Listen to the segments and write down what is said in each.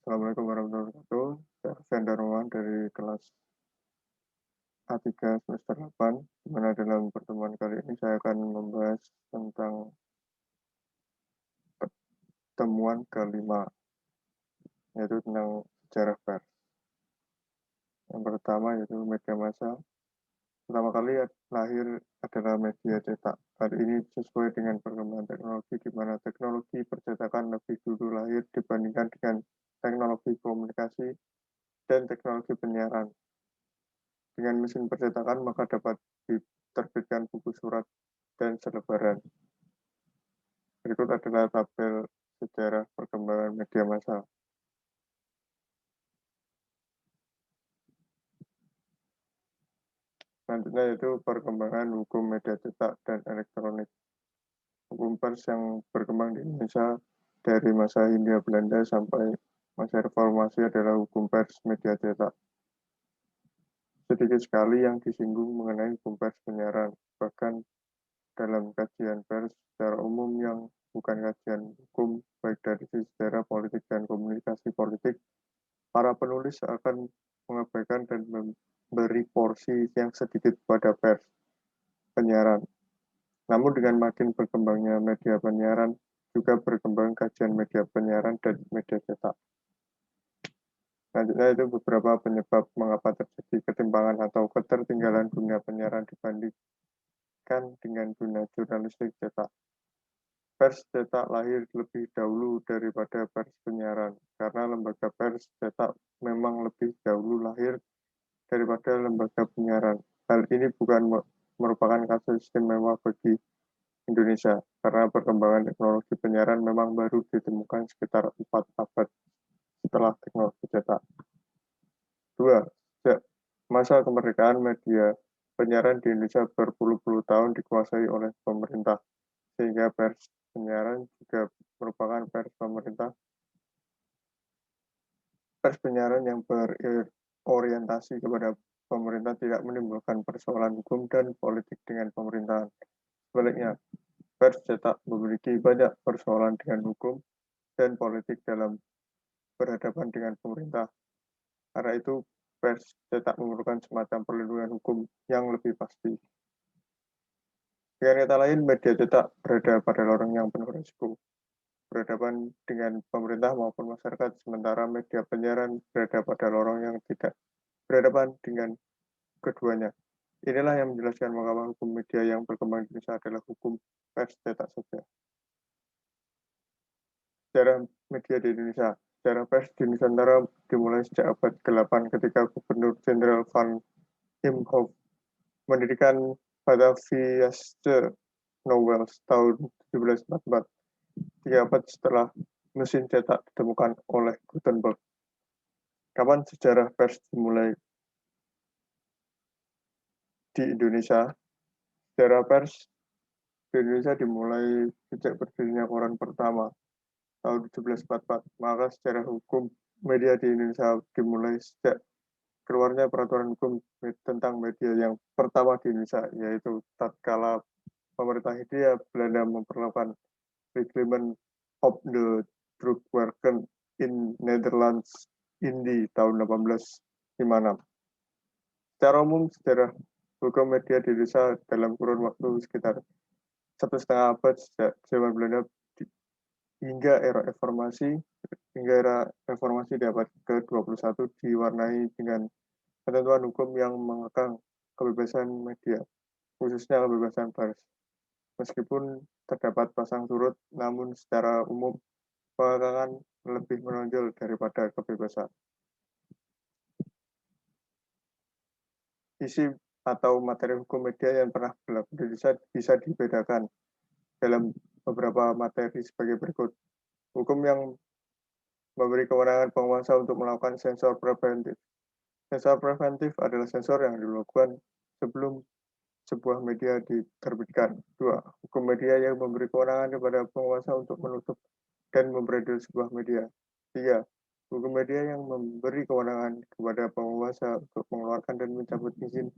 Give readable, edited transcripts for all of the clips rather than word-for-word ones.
Assalamualaikum warahmatullahi wabarakatuh. Saya Arfian Darmawan dari kelas A3 semester 8, di mana dalam pertemuan kali ini saya akan membahas tentang temuan kelima, yaitu tentang sejarah pers. Yang pertama yaitu media massa. Pertama kali lahir adalah media cetak. Hal ini sesuai dengan perkembangan teknologi, di mana teknologi percetakan lebih dulu lahir dibandingkan dengan teknologi komunikasi dan teknologi penyiaran. Dengan mesin percetakan, maka dapat diterbitkan buku surat dan selebaran. Berikut adalah tabel sejarah perkembangan media massa. Selanjutnya yaitu perkembangan hukum media cetak dan elektronik. Hukum pers yang berkembang di Indonesia dari masa Hindia Belanda sampai masa reformasi adalah hukum pers media cetak. Sedikit sekali yang disinggung mengenai hukum pers penyiaran, bahkan dalam kajian pers secara umum yang bukan kajian hukum, baik dari sisi sejarah politik dan komunikasi politik, para penulis akan mengabaikan dan memberi porsi yang sedikit pada pers penyiaran. Namun dengan makin berkembangnya media penyiaran, juga berkembang kajian media penyiaran dan media cetak. Selanjutnya itu beberapa penyebab mengapa terjadi ketimpangan atau ketertinggalan dunia penyiaran dibandingkan dengan dunia jurnalistik cetak. Pers cetak lahir lebih dahulu daripada pers penyiaran, karena lembaga pers cetak memang lebih dahulu lahir daripada lembaga penyiaran. Hal ini bukan merupakan kasus istimewa bagi Indonesia, karena perkembangan teknologi penyiaran memang baru ditemukan sekitar 4 abad setelah teknologi cetak. 2. Sejak masa kemerdekaan media penyiaran di Indonesia berpuluh-puluh tahun dikuasai oleh pemerintah, sehingga pers penyiaran juga merupakan pers pemerintah. Pers penyiaran yang berorientasi kepada pemerintah tidak menimbulkan persoalan hukum dan politik dengan pemerintahan. Sebaliknya, pers cetak memiliki banyak persoalan dengan hukum dan politik dalam berhadapan dengan pemerintah. Karena itu, pers cetak memerlukan semacam perlindungan hukum yang lebih pasti. Dengan kata lain, media cetak berada pada lorong yang penuh risiko, berhadapan dengan pemerintah maupun masyarakat, sementara media penyiaran berada pada lorong yang tidak berhadapan dengan keduanya. Inilah yang menjelaskan mengapa hukum media yang berkembang di Indonesia adalah hukum pers cetak saja. Sejarah media di Indonesia. Sejarah pers di Nusantara dimulai sejak abad ke-8 ketika Gubernur Jenderal Van Imhoff mendirikan Bataviaster Nowels tahun 1744, 3 abad setelah mesin cetak ditemukan oleh Gutenberg. Kapan sejarah pers dimulai di Indonesia? Sejarah pers di Indonesia dimulai sejak berdirinya koran pertama tahun 1744. Maka sejarah hukum media di Indonesia dimulai sejak keluarnya peraturan hukum tentang media yang pertama di Indonesia, yaitu tatkala pemerintah Hindia Belanda memperlakukan Reglement of the Drukwerken in Netherlands Indi tahun 1856. Secara umum, sejarah hukum media di Indonesia dalam kurun waktu sekitar 1,5 abad sejak zaman Belanda hingga era reformasi di abad ke-21 diwarnai dengan ketentuan hukum yang mengekang kebebasan media, khususnya kebebasan pers. Meskipun terdapat pasang surut, namun secara umum pengekangan lebih menonjol daripada kebebasan. Isi atau materi hukum media yang pernah berlaku di Indonesia bisa dibedakan dalam beberapa materi sebagai berikut. Hukum yang memberi kewenangan penguasa untuk melakukan sensor preventif. Sensor preventif adalah sensor yang dilakukan sebelum sebuah media diterbitkan. 2. Hukum media yang memberi kewenangan kepada penguasa untuk menutup dan memberedel sebuah media. 3. Hukum media yang memberi kewenangan kepada penguasa untuk mengeluarkan dan mencabut izin,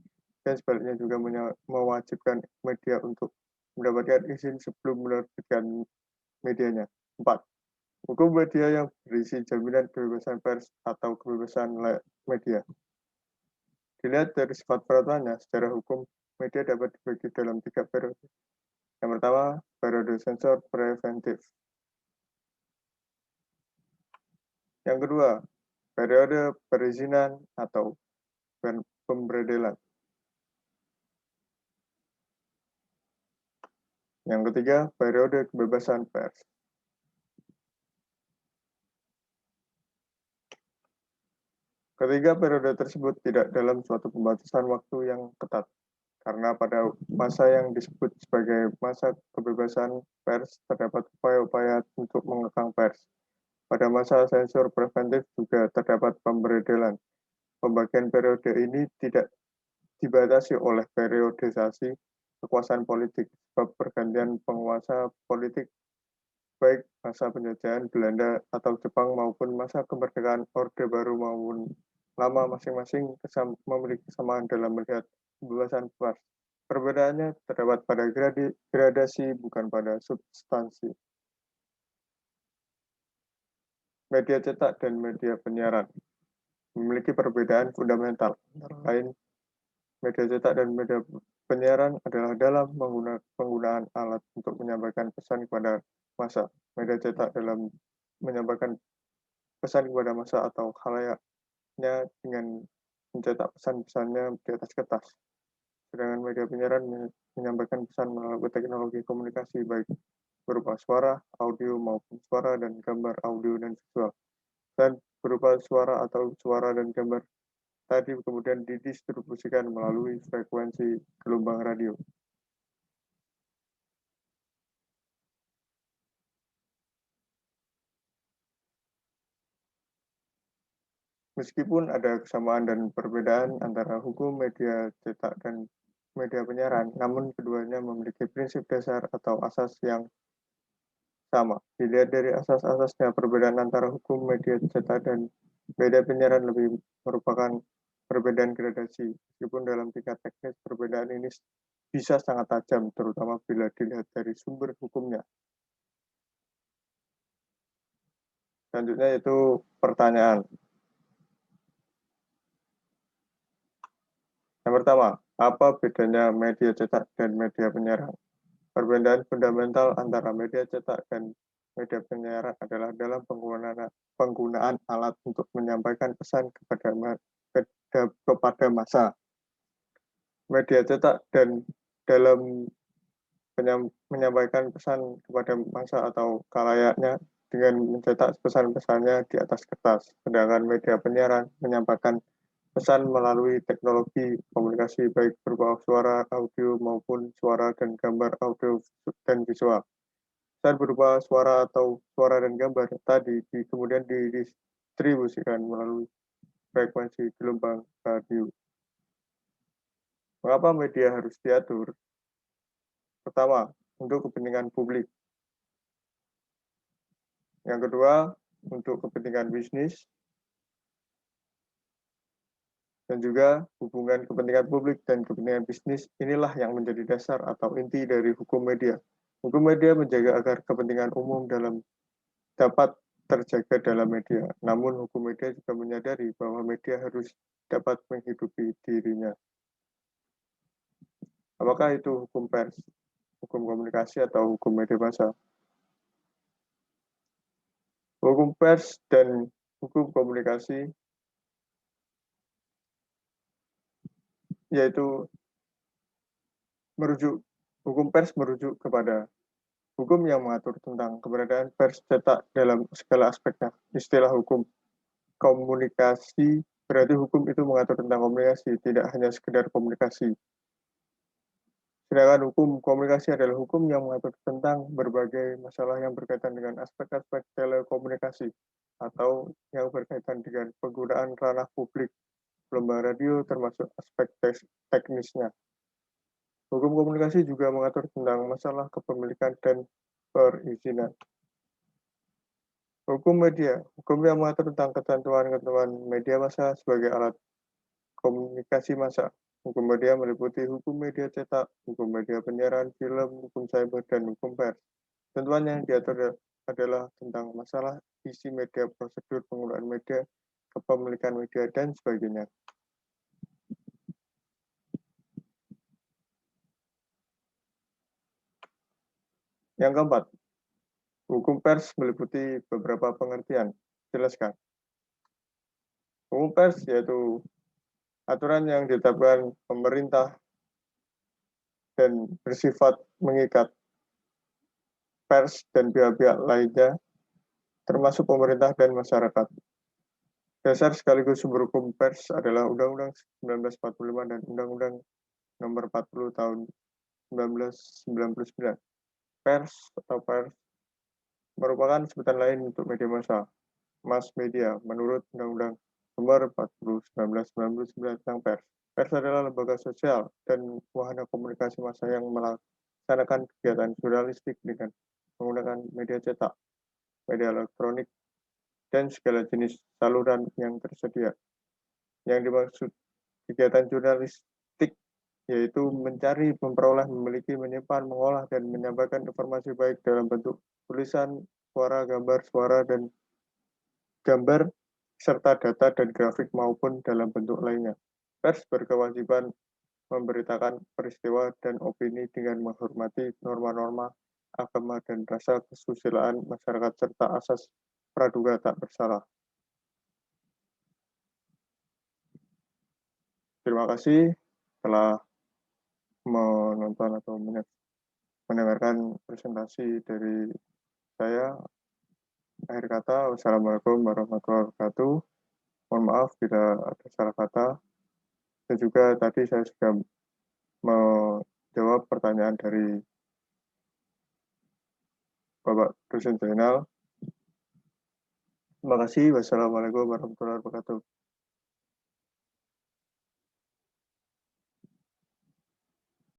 dan sebaliknya juga mewajibkan media untuk mendapatkan izin sebelum menerbitkan medianya. 4. Hukum media yang berisi jaminan kebebasan pers atau kebebasan media. Dilihat dari sifat peraturannya, secara hukum, media dapat dibagi dalam 3 periode. Yang pertama, periode sensor preventif. Yang kedua, periode perizinan atau pemberedelan. Yang ketiga, periode kebebasan pers. Ketiga periode tersebut tidak dalam suatu pembatasan waktu yang ketat, karena pada masa yang disebut sebagai masa kebebasan pers terdapat upaya-upaya untuk mengekang pers. Pada masa sensor preventif juga terdapat pemberedelan. Pembagian periode ini tidak dibatasi oleh periodisasi kekuasaan politik, sebab pergantian penguasa politik baik masa penjajahan Belanda atau Jepang maupun masa kemerdekaan Orde Baru maupun lama masing-masing memiliki kesamaan dalam melihat kebebasan pers. Perbedaannya terdapat pada gradasi bukan pada substansi. Media cetak dan media penyiaran memiliki perbedaan fundamental. Antara lain, media cetak dan media penyiaran adalah dalam penggunaan alat untuk menyampaikan pesan kepada massa. Media cetak dalam menyampaikan pesan kepada massa atau khalayaknya dengan mencetak pesan-pesannya di atas kertas. Sedangkan media penyiaran menyampaikan pesan melalui teknologi komunikasi baik berupa suara, audio maupun suara dan gambar audio dan visual. Dan berupa suara atau suara dan gambar tadi kemudian didistribusikan melalui frekuensi gelombang radio. Meskipun ada kesamaan dan perbedaan antara hukum media cetak dan media penyiaran, namun keduanya memiliki prinsip dasar atau asas yang sama. Dilihat dari asas-asasnya, perbedaan antara hukum media cetak dan media penyiaran lebih merupakan perbedaan gradasi. Meskipun dalam tingkat teknis perbedaan ini bisa sangat tajam, terutama bila dilihat dari sumber hukumnya. Selanjutnya yaitu pertanyaan. Yang pertama, apa bedanya media cetak dan media penyiaran? Perbedaan fundamental antara media cetak dan media penyiaran adalah dalam penggunaan alat untuk menyampaikan pesan kepada massa. Media cetak dan dalam menyampaikan pesan kepada massa atau kalayaknya dengan mencetak pesan-pesannya di atas kertas. Sedangkan media penyiaran menyampaikan pesan melalui teknologi komunikasi baik berupa suara, audio maupun suara dan gambar audio dan visual. Pesan berupa suara atau suara dan gambar tadi kemudian didistribusikan melalui frekuensi gelombang radio. Mengapa media harus diatur? Pertama, untuk kepentingan publik. Yang kedua, untuk kepentingan bisnis. Dan juga hubungan kepentingan publik dan kepentingan bisnis inilah yang menjadi dasar atau inti dari hukum media. Hukum media menjaga agar kepentingan umum dapat terjaga dalam media. Namun hukum media juga menyadari bahwa media harus dapat menghidupi dirinya. Apakah itu hukum pers, hukum komunikasi, atau hukum media massa? Hukum pers dan hukum komunikasi yaitu hukum pers merujuk kepada hukum yang mengatur tentang keberadaan pers cetak dalam segala aspeknya. Istilah hukum komunikasi berarti hukum itu mengatur tentang komunikasi, tidak hanya sekedar komunikasi. Sedangkan hukum komunikasi adalah hukum yang mengatur tentang berbagai masalah yang berkaitan dengan aspek-aspek telekomunikasi atau yang berkaitan dengan penggunaan ranah publik, gelombang radio termasuk aspek teknisnya. Hukum komunikasi juga mengatur tentang masalah kepemilikan dan perizinan. Hukum media, hukum yang mengatur tentang ketentuan-ketentuan media massa sebagai alat komunikasi massa. Hukum media meliputi hukum media cetak, hukum media penyiaran, film, hukum cyber, dan hukum pers. Ketentuan yang diatur adalah tentang masalah isi media, prosedur penggunaan media, kepemilikan media, dan sebagainya. Yang keempat, hukum pers meliputi beberapa pengertian. Jelaskan. Hukum pers yaitu aturan yang ditetapkan pemerintah dan bersifat mengikat pers dan pihak-pihak lainnya, termasuk pemerintah dan masyarakat. Dasar sekaligus sumber hukum pers adalah Undang-Undang 1945 dan Undang-Undang Nomor 40 Tahun 1999. Pers atau pers merupakan sebutan lain untuk media massa, mass media, menurut Undang-Undang Nomor 40 1999 tentang pers. Pers adalah lembaga sosial dan wahana komunikasi massa yang melaksanakan kegiatan jurnalistik dengan menggunakan media cetak, media elektronik, dan segala jenis saluran yang tersedia. Yang dimaksud kegiatan jurnalistik yaitu mencari, memperoleh, memiliki, menyimpan, mengolah, dan menyampaikan informasi baik dalam bentuk tulisan, suara, dan gambar, serta data dan grafik maupun dalam bentuk lainnya. Pers berkewajiban memberitakan peristiwa dan opini dengan menghormati norma-norma agama dan rasa kesusilaan masyarakat serta asas praduga tak bersalah. Terima kasih telah menonton atau mendengarkan presentasi dari saya. Akhir kata, wassalamualaikum warahmatullahi wabarakatuh. Mohon maaf bila ada salah kata. Dan juga tadi saya sudah menjawab pertanyaan dari Bapak dosen Zainal. Terima kasih. Wassalamualaikum warahmatullahi wabarakatuh.